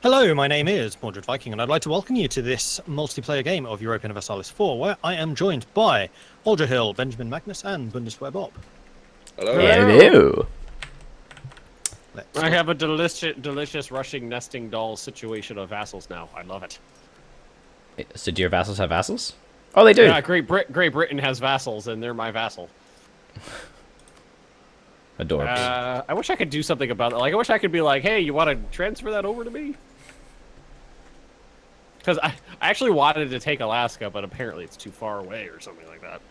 Hello, my name is Mordred Viking, and I'd like to welcome you to this multiplayer game of Europa Universalis 4, where I am joined by Aldra Hill, Benjamin Magnus, and Bundeswehr Bob. Hello. Hello. I have a delicious rushing nesting doll situation of vassals now. I love it. So do your vassals have vassals? Oh, they do. Yeah, Great Britain has vassals, and they're my vassal. Adorbs. I wish I could do something about it. Like, I wish I could be like, hey, you want to transfer that over to me? Because I actually wanted to take Alaska, but apparently it's too far away or something like that.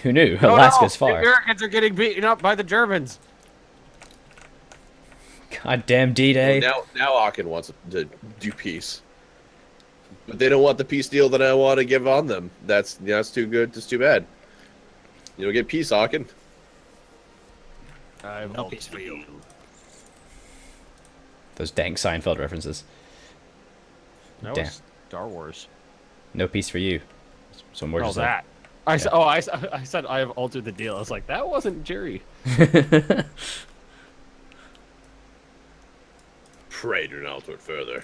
Who knew? No, Alaska's no, far. The Americans are getting beaten up by the Germans. Goddamn D-Day. Well, now Aachen wants to do peace, but they don't want the peace deal that I want to give on them. That's too good. That's too bad. You don't get peace, Aachen. I have No no peace for you. Those dang Seinfeld references. That Damn. was Star Wars. No peace for you. So more Oh, just that. I said I have altered the deal. I was like, that wasn't Jerry. Pray do not alter it further.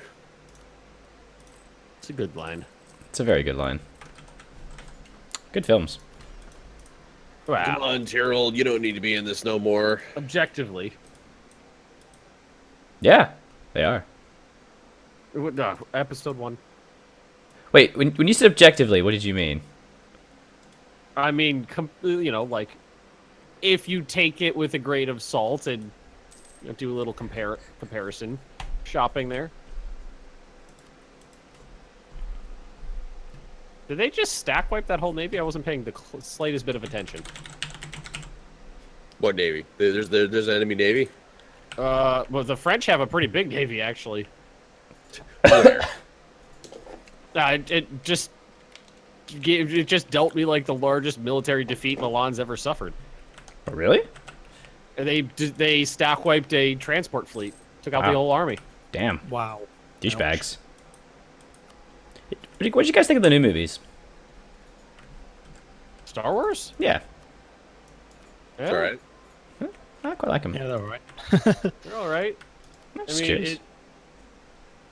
It's a good line. It's a very good line. Good films. Wow. Come on, Tyrrell. You don't need to be in this no more. Objectively. Yeah, they are. No, episode 1. Wait, when you said objectively, what did you mean? I mean, like, if you take it with a grain of salt and do a little comparison shopping there. Did they just stack wipe that whole navy? I wasn't paying the slightest bit of attention. What navy? There's an enemy navy. Well, the French have a pretty big navy, actually. Where? It just dealt me like the largest military defeat Milan's ever suffered. Oh, really? And they stack wiped a transport fleet, took out the Wow. whole army. Damn. Wow. Douchebags. What did you guys think of the new movies? Star Wars? Yeah. Yeah, It's all right. I quite like them. Yeah, they're alright. they're all right. I mean,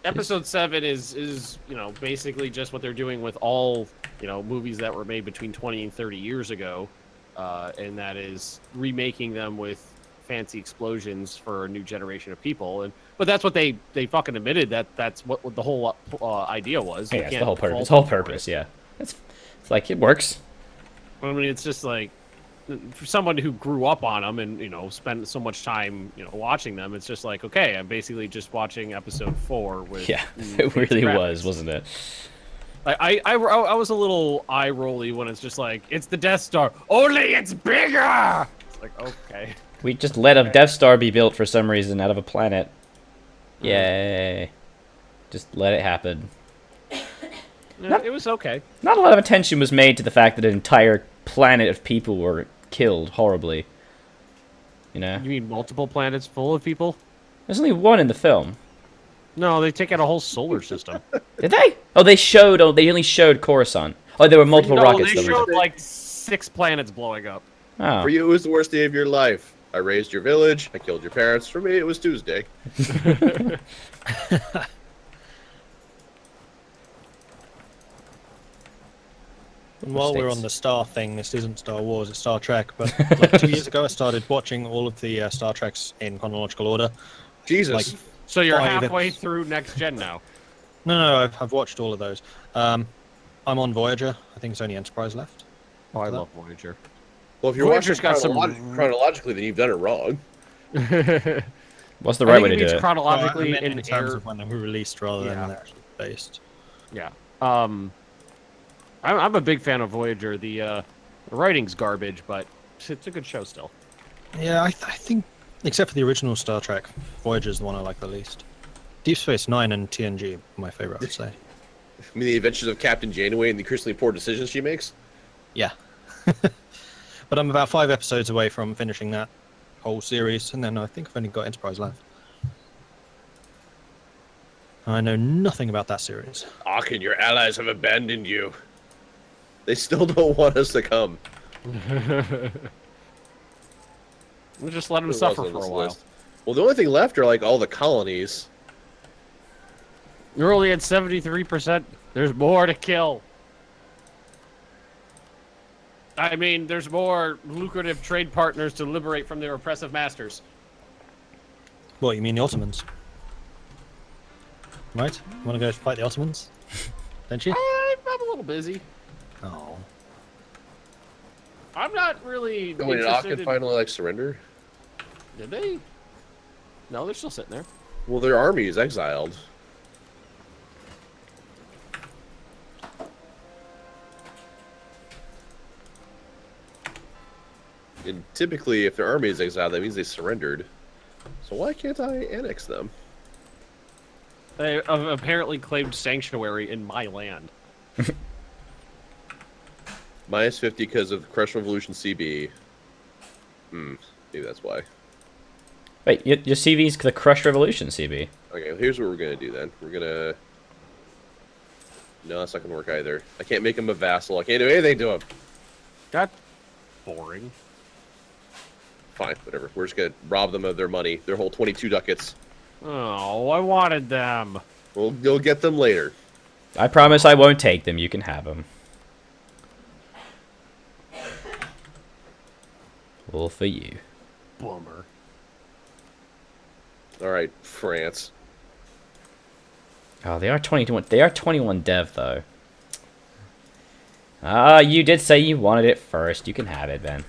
Episode 7 is basically just what they're doing with all movies that were made between 20 and 30 years ago, and that is remaking them with fancy explosions for a new generation of people. But that's what they fucking admitted that's what the whole idea was. Yeah, You it's can't the whole purpose. fault It's the whole them for purpose. it. Yeah. It's like it works. I mean, it's just like for someone who grew up on them and spent so much time watching them, it's just like, okay, I'm basically just watching episode 4 with Yeah, fancy it really graphics. was, wasn't it? I was a little eye rolly when it's just like, it's the Death Star, only it's bigger. It's like, okay. We just let a Death Star be built for some reason out of a planet. Yay. Just let it happen. It was okay. Not a lot of attention was made to the fact that an entire planet of people were killed horribly. You know? You mean multiple planets full of people? There's only one in the film. No, they take out a whole solar system. Did they? Oh, they only showed Coruscant. Oh, there were multiple No, rockets. they that were- showed like 6 planets blowing up. Oh. For you, it was the worst day of your life. I raised your village. I killed your parents. For me, it was Tuesday. And while we're Mistakes. on the Star thing, this isn't Star Wars, it's Star Trek, but like 2 years ago I started watching all of the Star Treks in chronological order. Jesus. Like, So you're 5 halfway through Next Gen now. No, I've watched all of those. I'm on Voyager. I think it's only Enterprise left. Oh, I After that. love Voyager. Well, if you're watching Voyager's got some- chronologically, then you've done it wrong. What's the right way to do means it? chronologically I meant in terms air- of when they were released rather than Yeah. when they're actually based. Yeah. I'm a big fan of Voyager. The writing's garbage, but it's a good show still. Yeah, I think, except for the original Star Trek, Voyager's the one I like the least. Deep Space Nine and TNG are my favorite, I would say. I mean, the adventures of Captain Janeway and the increasingly poor decisions she makes. Yeah. But I'm about 5 episodes away from finishing that whole series, and then I think I've only got Enterprise left. I know nothing about that series. Aachen, your allies have abandoned you. They still don't want us to come. We'll just let him Who suffer was on for a this while. list? Well, the only thing left are like all the colonies. You're only at 73%. There's more to kill. I mean, there's more lucrative trade partners to liberate from their oppressive masters. What, you mean the Ottomans? Right? You want to go fight the Ottomans? Don't you? I'm a little busy. Oh. I'm not really Did Aachen interested in... finally like surrender? Did they? No, they're still sitting there. Well, their army is exiled. And typically, if their army is exiled, that means they surrendered. So why can't I annex them? They have apparently claimed sanctuary in my land. Minus 50 because of Crush Revolution CB. Maybe that's why. Wait, your CV's the Crush Revolution CB. Okay, here's what we're gonna do then. We're gonna... No, that's not gonna work either. I can't make him a vassal. I can't do anything to him. That's boring. Fine, whatever. We're just gonna rob them of their money. Their whole 22 ducats. Oh, I wanted them. You'll get them later. I promise I won't take them. You can have them. All for you. Bummer. Alright, France. Oh, they are 21. They are 21 dev though. Ah, you did say you wanted it first. You can have it then.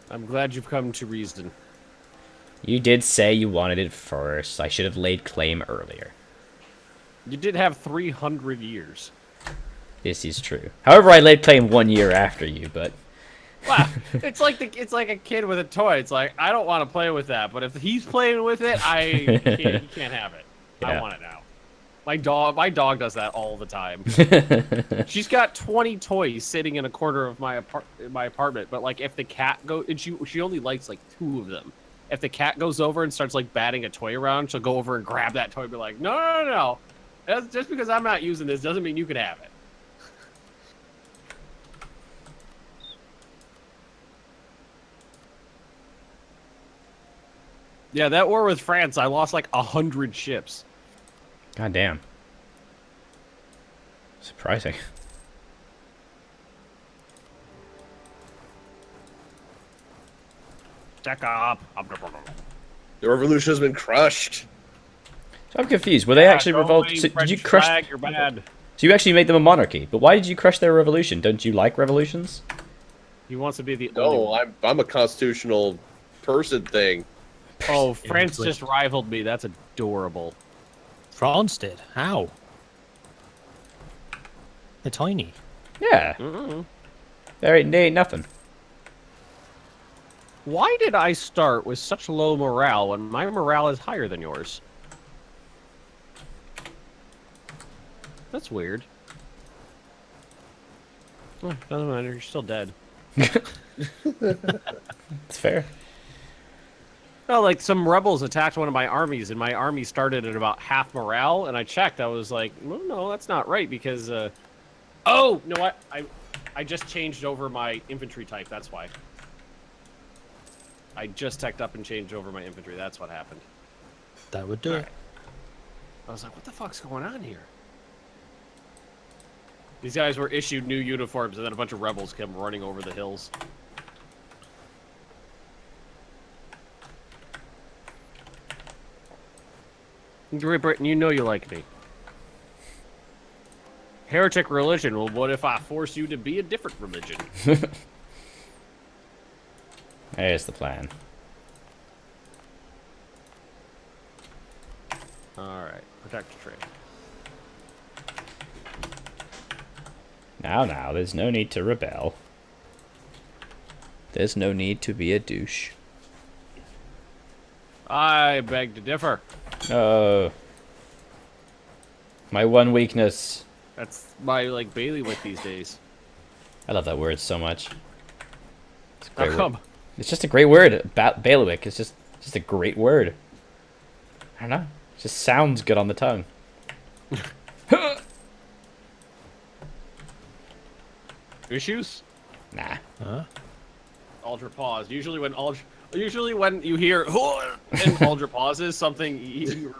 I'm glad you've come to reason. You did say you wanted it first. I should have laid claim earlier. You did have 300 years. This is true. However, I laid claim 1 year after you, but... Wow, it's like a kid with a toy. It's like, I don't want to play with that, but if he's playing with it, he can't have it. Yeah. I want it now. My dog does that all the time. She's got 20 toys sitting in a corner of my apartment, but like if the cat goes, and she only likes like 2 of them. If the cat goes over and starts like batting a toy around, she'll go over and grab that toy and be like, no. Just because I'm not using this doesn't mean you can have it. Yeah, that war with France, I lost like 100 ships. God damn. Surprising. Check up. The revolution has been crushed. So I'm confused. Were they actually revolted? So did you crush? Flag, you're bad. So you actually made them a monarchy, but why did you crush their revolution? Don't you like revolutions? He wants to be the only No, one. I'm a constitutional person thing. Oh, France just rivaled me. That's adorable. France did? How? They're tiny. Yeah. They ain't nothing. Why did I start with such low morale when my morale is higher than yours? That's weird. Oh, doesn't matter. You're still dead. It's fair. No, like some rebels attacked one of my armies, and my army started at about half morale. And I checked. I was like, well, no, that's not right because. Oh, no, what? I just changed over my infantry type. That's why. I just teched up and changed over my infantry. That's what happened. That would do it. I was like, what the fuck's going on here? These guys were issued new uniforms, and then a bunch of rebels came running over the hills. Great Britain, you know you like me. Heretic religion. Well, what if I force you to be a different religion? There's the plan. Alright, protect trade. Now, there's no need to rebel. There's no need to be a douche. I beg to differ. Oh. My one weakness. That's my, like, bailiwick these days. I love that word so much. It's a How great come? word. It's just a great word. Bailiwick is just a great word. I don't know. It just sounds good on the tongue. Issues? Nah. Huh? Ultra paused. Usually when Usually when you hear and Aldra pauses, something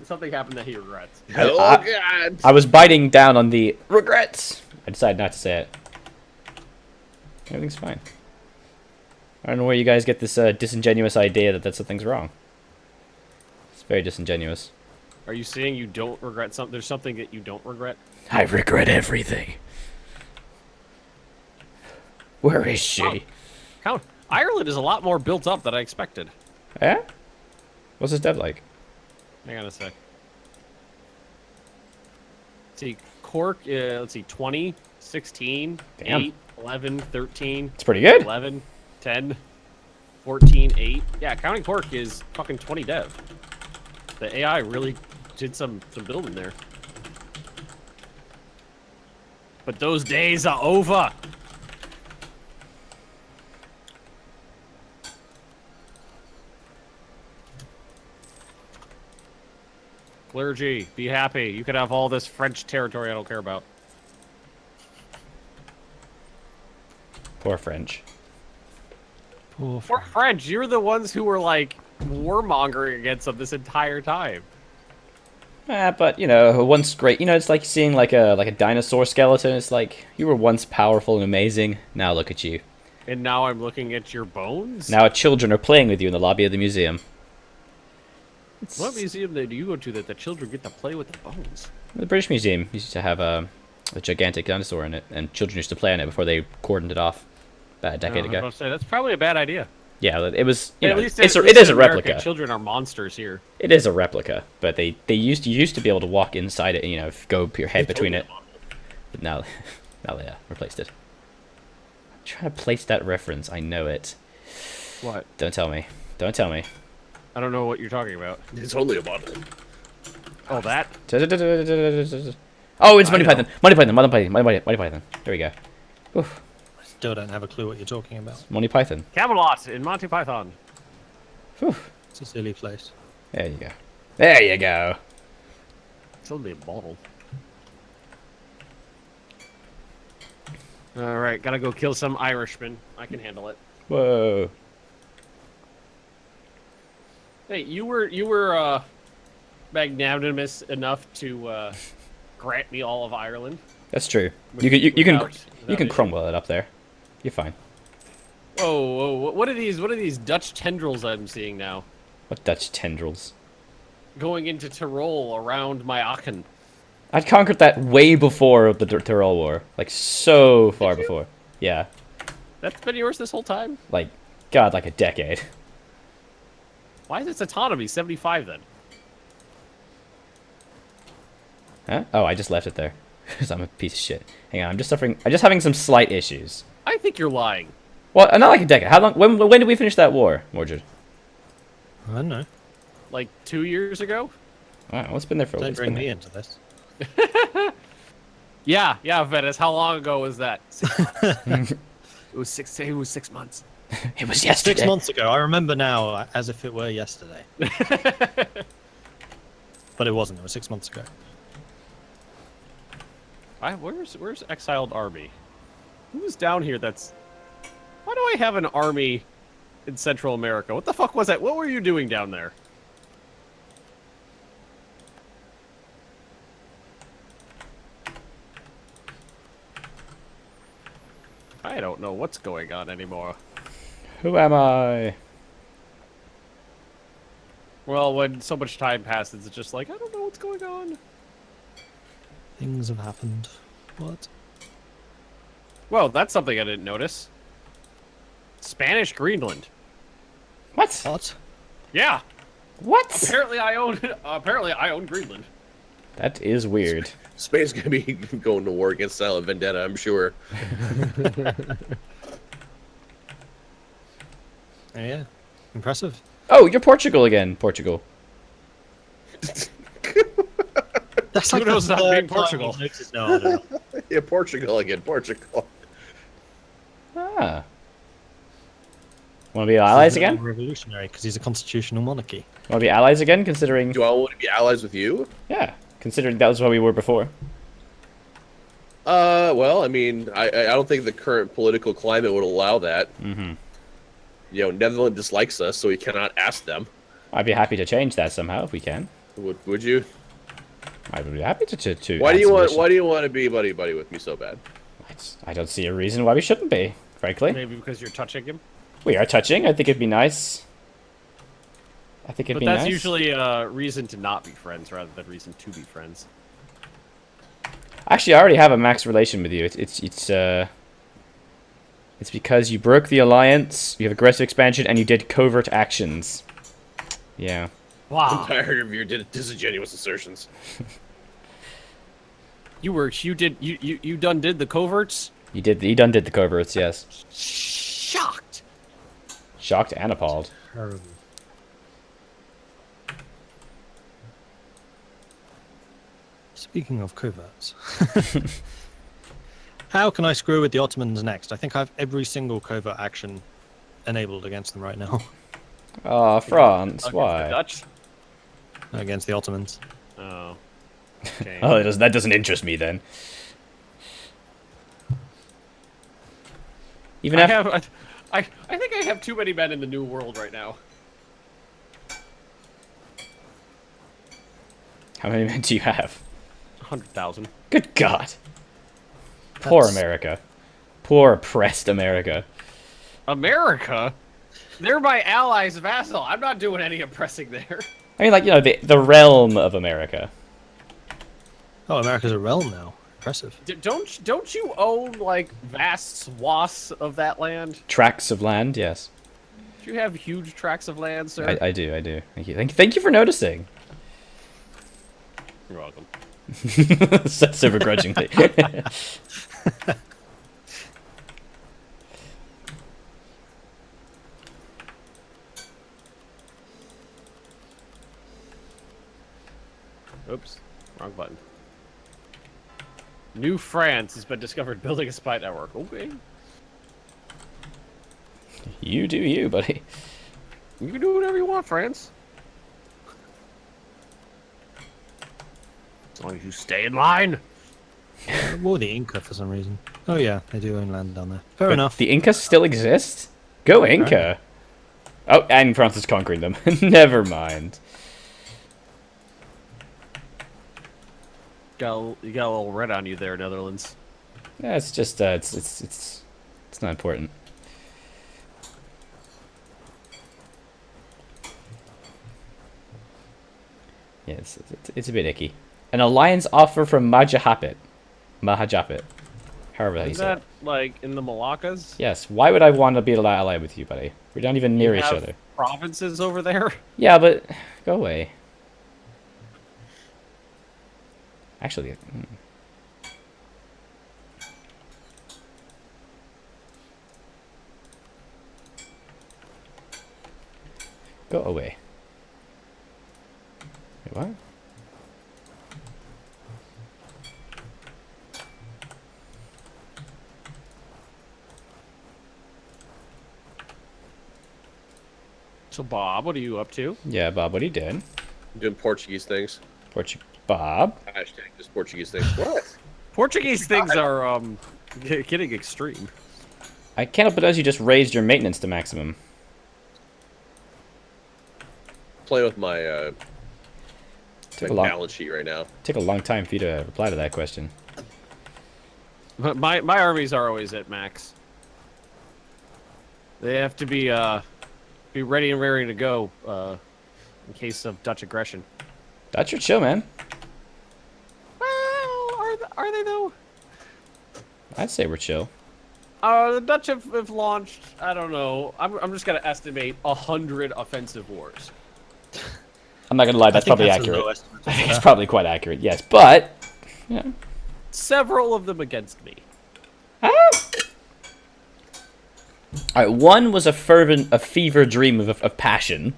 something happened that he regrets. Oh God! I was biting down on the regrets. I decided not to say it. Everything's fine. I don't know where you guys get this disingenuous idea that something's wrong. It's very disingenuous. Are you saying you don't regret something? There's something that you don't regret? I regret everything. Where is she? Wow. Count. Ireland is a lot more built up than I expected. Yeah? What's this dev like? Hang on a sec. See, Cork, let's see, 20, 16, Damn. 8, 11, 13. It's pretty good. 11, 10, 14, 8. Yeah, counting Cork is fucking 20 dev. The AI really did some building there. But those days are over. Clergy, be happy. You could have all this French territory I don't care about. Poor French. Poor For French, you're the ones who were like warmongering against them this entire time. But you know, once great. You know, it's like seeing like a dinosaur skeleton. It's like you were once powerful and amazing. Now look at you. And now I'm looking at your bones? Now children are playing with you in the lobby of the museum. What museum do you go to that the children get to play with the bones? The British Museum used to have a gigantic dinosaur in it, and children used to play on it before they cordoned it off about a decade I was ago. about to say, that's probably a bad idea. Yeah, it was. You At know, least it in is a America, replica. Children are monsters here. It is a replica, but you used to be able to walk inside it. You know, go put your head between it. But now they replaced it. I'm trying to place that reference. I know it. What? Don't tell me. Don't tell me. I don't know what you're talking about. It's only a bottle. Oh, that? Oh, it's Monty Python. Monty Python. Monty Python. There we go. Oof. I still don't have a clue what you're talking about. Monty Python. Camelot in Monty Python. Whew. It's a silly place. There you go. There you go. It's only a bottle. Alright, gotta go kill some Irishmen. I can handle it. Whoa. Hey, you were magnanimous enough to grant me all of Ireland. That's true. With- You can without issue. crumble it up there. You're fine. Whoa! What are these Dutch tendrils I'm seeing now? What Dutch tendrils? Going into Tyrol around my Aachen. I'd conquered that way before the Tyrol War. Like, so far before. Yeah. That's been yours this whole time? Like, God, like a decade. Why is its autonomy 75 then? Huh? Oh, I just left it there. Because I'm a piece of shit. Hang on, I'm just having some slight issues. I think you're lying. Well, not like a decade. How long? When did we finish that war, Mordred? I don't know. Like 2 years ago? Wow, well, it's been there for a while. Don't It's bring been me there. into this. Yeah, Venice. How long ago was that? It was 6 months. It was yesterday. 6 months ago. I remember now as if it were yesterday. But it wasn't. It was 6 months ago. Where's exiled army? Who's down here that's... Why do I have an army in Central America? What the fuck was that? What were you doing down there? I don't know what's going on anymore. Who am I? Well, when so much time passes, it's just like, I don't know what's going on. Things have happened. What? Well, that's something I didn't notice. Spanish Greenland. What? What? Yeah. What? Apparently I own Greenland. That is weird. Spain's gonna be going to war against Silent Vendetta, I'm sure. Oh, yeah. Impressive. Oh, you're Portugal again. Portugal. That's Who knows the about being third time Portugal? I've noticed- No, I don't know. Yeah, Portugal again, Portugal. Ah. Want to be allies He's again? Revolutionary, because he's a constitutional monarchy. Want to be allies again, considering... Do I want to be allies with you? Yeah, considering that was what we were before. Well, I mean, I don't think the current political climate would allow that. Mm-hmm. Netherlands dislikes us, so we cannot ask them. I'd be happy to change that somehow if we can. Would you? I would be happy to Why add do you some want? addition- Why do you want to be buddy with me so bad? I don't see a reason why we shouldn't be, frankly. Maybe because you're touching him. We are touching. I think it'd be nice. I think it'd But be that's nice. usually a reason to not be friends rather than reason to be friends. Actually, I already have a max relation with you. It's because you broke the alliance, you have aggressive expansion, and you did covert actions. Yeah. I'm Wow. tired of your disingenuous assertions. You done did the coverts? You done did the coverts, yes. Shocked. Shocked and appalled. Terrible. Speaking of coverts, how can I screw with the Ottomans next? I think I have every single covert action enabled against them right now. Ah, France, Against the why? Dutch? Against the Ottomans. Oh. Okay. Oh, that doesn't interest me then. Even I after have. I think I have too many men in the New World right now. how many men do you have? 100,000. Good God. Poor That's- America. Poor oppressed America. America? They're my allies, vassal. I'm not doing any oppressing there. I mean, like, the realm of America. Oh, America's a realm now. Impressive. Don't you own like vast swaths of that land? Tracts of land, yes. Do you have huge tracts of land, sir? I do. Thank you for noticing. You're welcome. So begrudgingly. Oops, wrong button. New France has been discovered building a spy network. Okay. You do you, buddy. You can do whatever you want, France. As long as you stay in line. Or the Inca for some reason. Oh yeah, they do own land down there. Fair But enough. The Incas still exist? Go Inca. Oh, and France is conquering them. Never mind. You got a little red on you there, Netherlands. Yeah, it's just it's not important. Yeah, it's a bit icky. An alliance offer from Mahajapit. However you Is say that it. like in the Moluccas? Yes. Why would I want to be allied with you, buddy? We're not even near You each have other. Provinces over there. Yeah, but go away. Actually, go away. Wait, what? So Bob, what are you up to? Yeah, Bob, what are you doing? Doing Portuguese things. Bob? Hashtag just Portuguese things. What? Portuguese things are getting extreme. I can't help but notice you just raised your maintenance to maximum. Playing with my Took a long, balance sheet right now. took a long time for you to reply to that question. My armies are always at max. They have to be ready and raring to go in case of Dutch aggression. That's your chill, man. Well, are they though? I'd say we're chill. The Dutch have launched, I don't know, I'm just gonna estimate 100 offensive wars. I'm not gonna lie, that's I think probably that's a accurate. low estimate. I think it's probably quite accurate, yes. But, yeah. Several of them against me. Alright, one was a fever dream of passion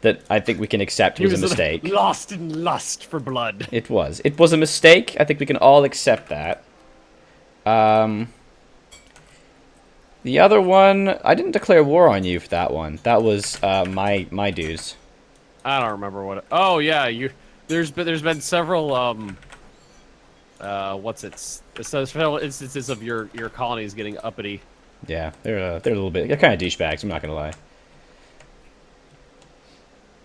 that I think we can accept was a mistake. Lost in lust for blood. It was. It was a mistake. I think we can all accept that. The other one, I didn't declare war on you for that one. That was my dues. I don't remember what. Oh yeah, there's been several several instances of your colonies getting uppity. Yeah, they're a little bit. They're kind of douchebags. I'm not gonna lie.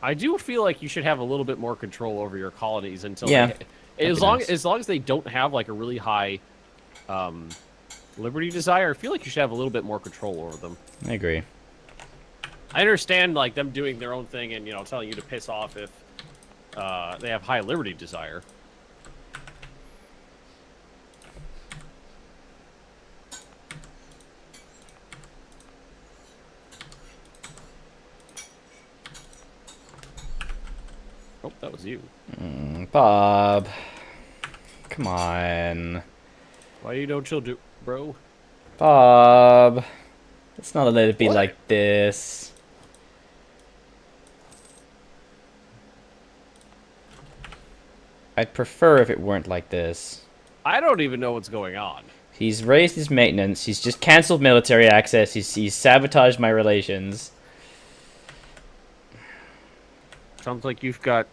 I do feel like you should have a little bit more control over your colonies until Yeah, as long as they don't have like a really high liberty desire. I feel like you should have a little bit more control over them. I agree. I understand like them doing their own thing and telling you to piss off if they have high liberty desire. Oh, that was you. Bob. Come on. Why you don't chill, bro? Bob. Let's not let it be What? like this. I'd prefer if it weren't like this. I don't even know what's going on. He's raised his maintenance. He's just cancelled military access. He's sabotaged my relations. Sounds like you've got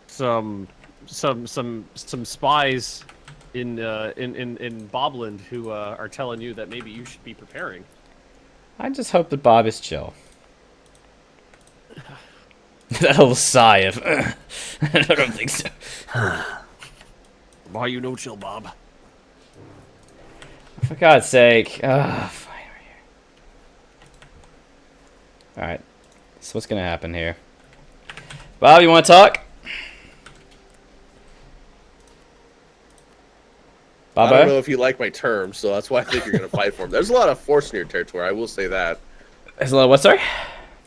some spies in Bobland who are telling you that maybe you should be preparing. I just hope that Bob is chill. That little sigh of, I don't think so. Why you no chill, Bob? For God's sake. Fine. Alright. So what's gonna happen here? Bob, you wanna talk? I Bobo? don't know if you like my terms, so that's why I think you're going to fight for him. There's a lot of force in your territory, I will say that. There's a little what, sorry?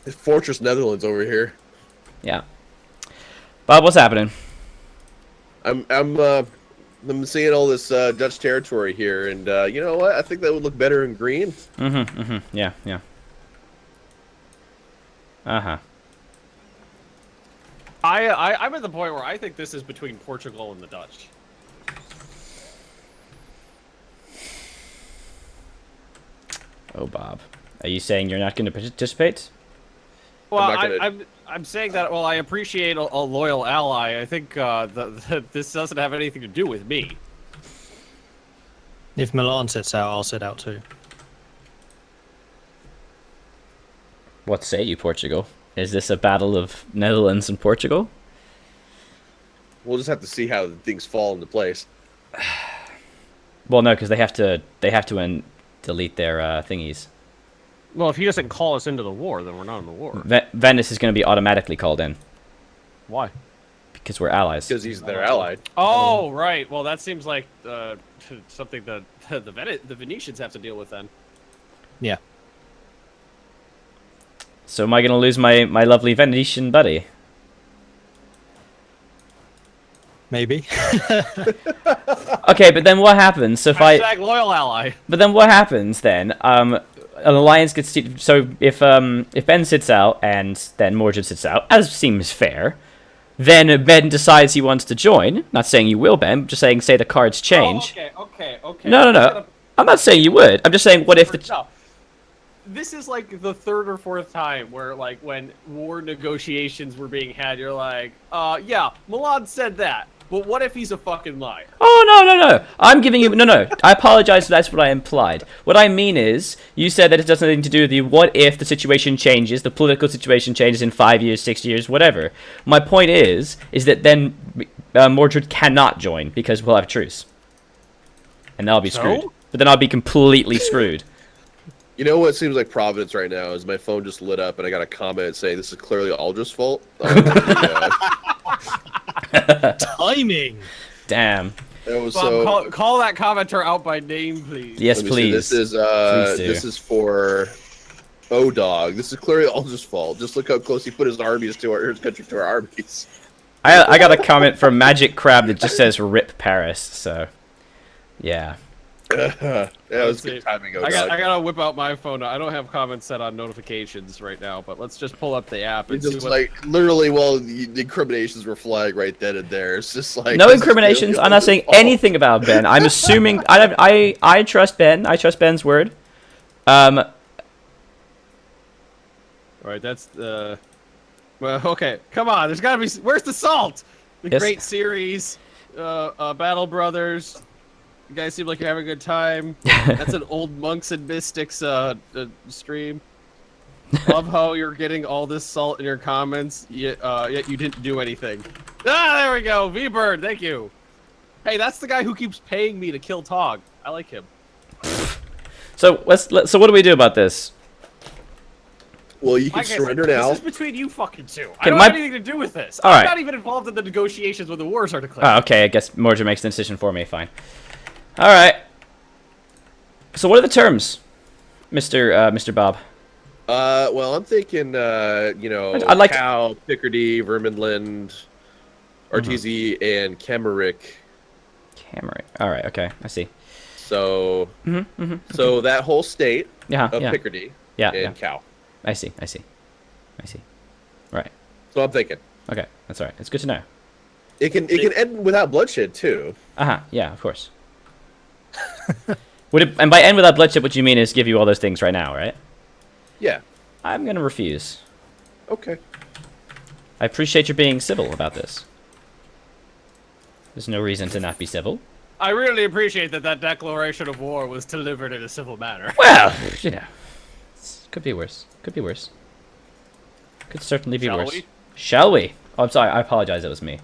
It's Fortress Netherlands over here. Yeah. Bob, what's happening? I'm seeing all this Dutch territory here, and you know what? I think that would look better in green. Yeah. Uh-huh. I'm at the point where I think this is between Portugal and the Dutch. Oh, Bob. Are you saying you're not going to participate? Well, I'm I'm saying that. Well, I appreciate a loyal ally. I think this doesn't have anything to do with me. If Milan sits out, I'll sit out too. What say you, Portugal? Is this a battle of Netherlands and Portugal? We'll just have to see how things fall into place. Well, no, because they have to delete their thingies. Well, if he doesn't call us into the war, then we're not in the war. Venice is going to be automatically called in Why? because we're allies. Because he's their ally. Oh, right. Well, that seems like something that the Venetians have to deal with then. Yeah. So am I going to lose my lovely Venetian buddy? Maybe. Okay, but then what happens? So if Hashtag loyal ally. But then what happens then? An alliance gets so if Ben sits out and then Mordred sits out, as seems fair, then Ben decides he wants to join. Not saying you will, Ben. Just saying, say the cards change. Oh, okay. No. I'm not saying you would. I'm just saying, what if the No. This is like the third or fourth time where, like, when war negotiations were being had, you're like, yeah, Milan said that, but what if he's a fucking liar? Oh, no. I'm giving you... No. I apologize if that's what I implied. What I mean is, you said that it does nothing to do with you. What if the situation changes, the political situation changes in 5 years, 6 years, whatever? My point is that then Mordred cannot join because we'll have a truce. And I'll be screwed. But then I'll be completely screwed. You know what seems like providence right now is my phone just lit up and I got a comment saying this is clearly Aldra's fault. Timing. Damn. That was Bob, call that commenter out by name, please. Yes, Let me please. see. This is for O-Dog. This is clearly Aldra's fault. Just look how close he put his armies to his country to our armies. I got a comment from Magic Crab that just says "Rip Paris." So, yeah. That was good timing, I gotta whip out my phone. I don't have comments set on notifications right now, but let's just pull up the app and It's see just what... like literally, well, the incriminations were flying right then and there. It's just like No incriminations. I'm not saying anything about Ben. I'm assuming I trust Ben. I trust Ben's word. All right, that's the... Well, okay, come on. There's gotta be... Where's the salt? The Yes. Great Series, Battle Brothers... You guys seem like you're having a good time. That's an old monks and mystics stream. Love how you're getting all this salt in your comments, yet you didn't do anything. Ah, there we go. V-Bird, thank you. Hey, that's the guy who keeps paying me to kill Tog. I like him. So so what do we do about this? Well, you can Like I said, surrender now. This is between you fucking two. I Can don't my- have anything to do with this. All I'm right. not even involved in the negotiations when the wars are declared. Oh, okay, I guess Mordred makes the decision for me. Fine. All right. So what are the terms, Mr. Bob? Well, I'm thinking, you know, I'd like to- Cow, Picardy, Vermundland, RTZ, and Kemerick. Cameron. All right. Okay. I see. So, so that whole state Yeah. of Yeah. Picardy Yeah. and Yeah. Cow. I see. Right. So I'm thinking Okay. That's all right. It's good to know. it can end without bloodshed too. Yeah. Of course. And by end without bloodshed, what you mean is give you all those things right now, right? Yeah. I'm gonna refuse. Okay. I appreciate your being civil about this. There's no reason to not be civil. I really appreciate that declaration of war was delivered in a civil manner. Well, you know, could be worse. Could be worse. Could certainly be Shall worse. we? Shall we? Oh, I'm sorry. I apologize. It was me.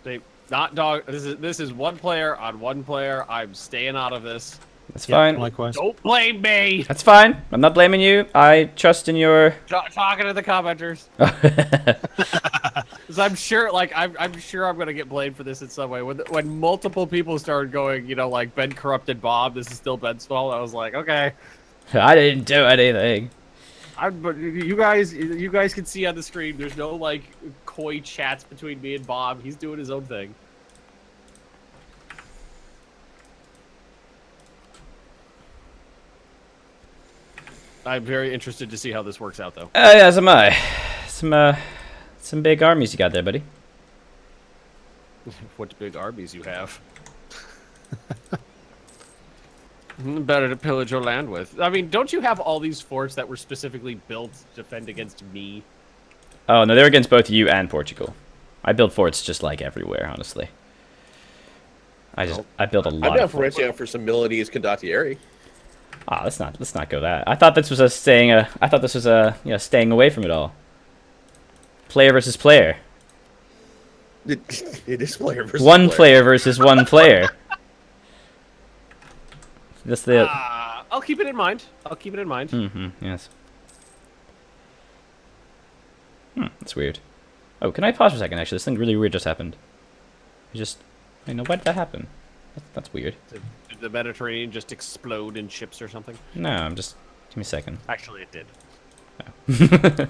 They not dog. This is one player on one player. I'm staying out of this. That's Yeah, fine. likewise. Don't blame me. That's fine. I'm not blaming you. I trust in your. Talking to the commenters. 'Cause I'm sure, like, I'm sure I'm gonna get blamed for this in some way. When multiple people started going, you know, like Ben corrupted Bob. This is still Ben's fault. I was like, okay. I didn't do anything. But you guys can see on the screen. There's no like coy chats between me and Bob. He's doing his own thing. I'm very interested to see how this works out, though. Yeah, so am I. Some big armies you got there, buddy. What big armies you have. Better to pillage your land with. I mean, don't you have all these forts that were specifically built to defend against me? Oh no, they're against both you and Portugal. I build forts just like everywhere, honestly. I build a lot. I'm down of for forts. renting out for some Milanese condottieri. Ah, let's not go that. I thought this was staying away from it all. Player versus player. It is player versus One player versus one player. That's the. I'll keep it in mind. I'll keep it in mind. Yes. That's weird. Oh, can I pause for a second? Actually, this thing really weird just happened. I know, why did that happen? That's weird. Did the Mediterranean just explode in ships or something? No, give me a second. Actually, it did.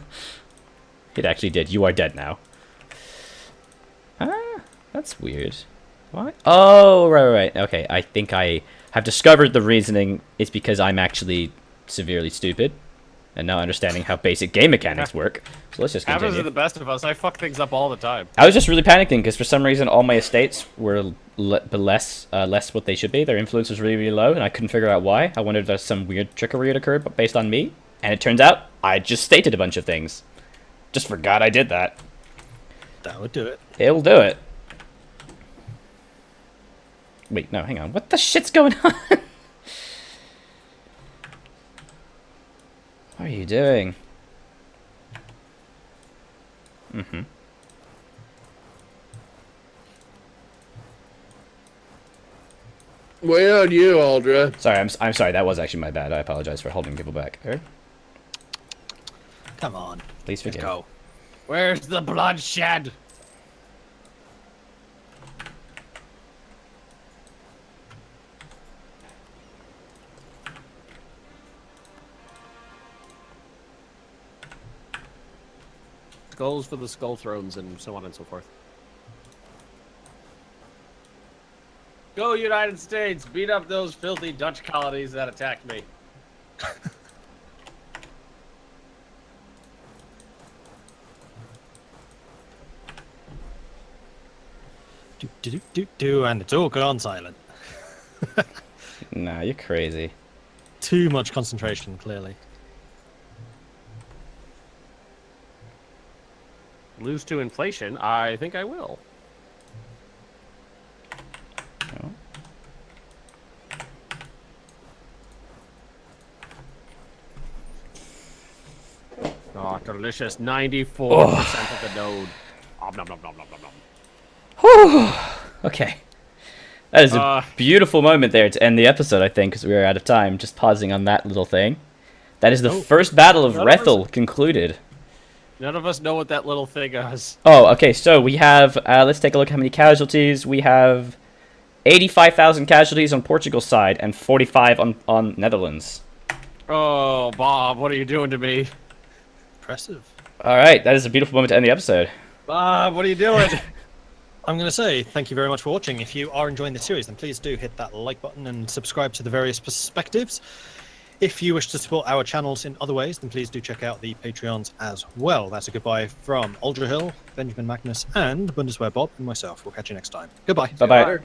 It actually did. You are dead now. That's weird. Why? Oh, right. Okay, I think I have discovered the reasoning is because I'm actually severely stupid and not understanding how basic game mechanics work. So let's just Happens continue. to the best of us. I fuck things up all the time. I was just really panicking because for some reason all my estates were less what they should be. Their influence was really low, and I couldn't figure out why. I wondered if there's some weird trickery had occurred based on me, and it turns out I just stated a bunch of things. Just forgot I did that. That would do it. It'll do it. Wait, no, hang on. What the shit's going on? What are you doing? Way on you, Aldra. Sorry, I'm sorry. That was actually my bad. I apologize for holding people back. Come on. Please Let's forgive. go. Where's the bloodshed? Skulls for the skull thrones and so on and so forth. Go, United States! Beat up those filthy Dutch colonies that attacked me. And it's all gone silent. Nah, you're crazy. Too much concentration, clearly. lose to inflation, I think I will. No. Oh, delicious. 94% of the node. Nom, nom, nom, nom, nom, nom, nom. Whew. Okay. That is a Uh, beautiful moment there to end the episode, I think, because we are out of time. Just pausing on that little thing. That is the first battle of None of us- Rethel concluded. None of us know what that little thing is. Oh, okay, so we have, let's take a look at how many casualties. We have 85,000 casualties on Portugal's side and 45 on Netherlands. Oh, Bob, what are you doing to me? Impressive. Alright, that is a beautiful moment to end the episode. Bob, what are you doing? I'm going to say thank you very much for watching. If you are enjoying the series, then please do hit that like button and subscribe to the various perspectives. If you wish to support our channels in other ways, then please do check out the Patreons as well. That's a goodbye from Aldra Hill, Benjamin Magnus, and Bundeswehr Bob, and myself. We'll catch you next time. Goodbye. Bye-bye. Later.